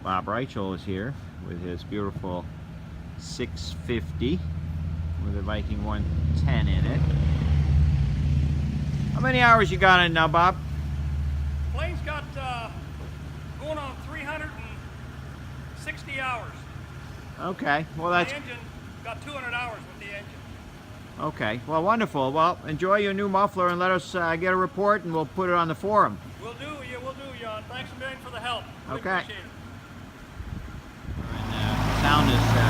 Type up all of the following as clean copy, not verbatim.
Bob Reichel is here with his beautiful 650 with a Viking 110 in it. How many hours you got in now, Bob? Plane's got going on 360 hours. Okay, well that's... The engine got 200 hours with the engine. Okay, well wonderful. Well, enjoy your new muffler and let us get a report and we'll put it on the forum. We'll do, Jan. Thanks a million for the help. Really Okay. appreciate it. And sound is a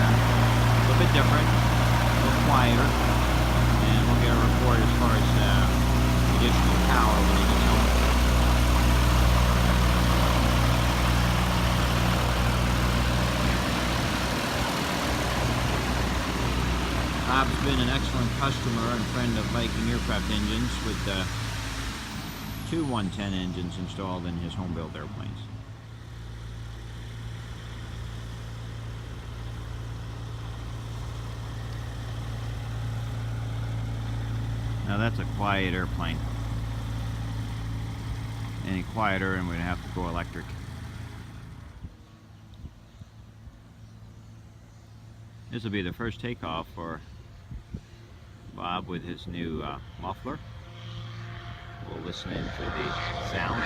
little bit different, a little quieter, and we'll get a report as far as additional power when it gets home. Bob's been an excellent customer and friend of Viking aircraft engines with two 110 engines installed in his home-built airplanes. Now that's a quiet airplane. Any quieter and we'd have to go electric. This will be the first takeoff for Bob with his new muffler. We'll listen into the sound.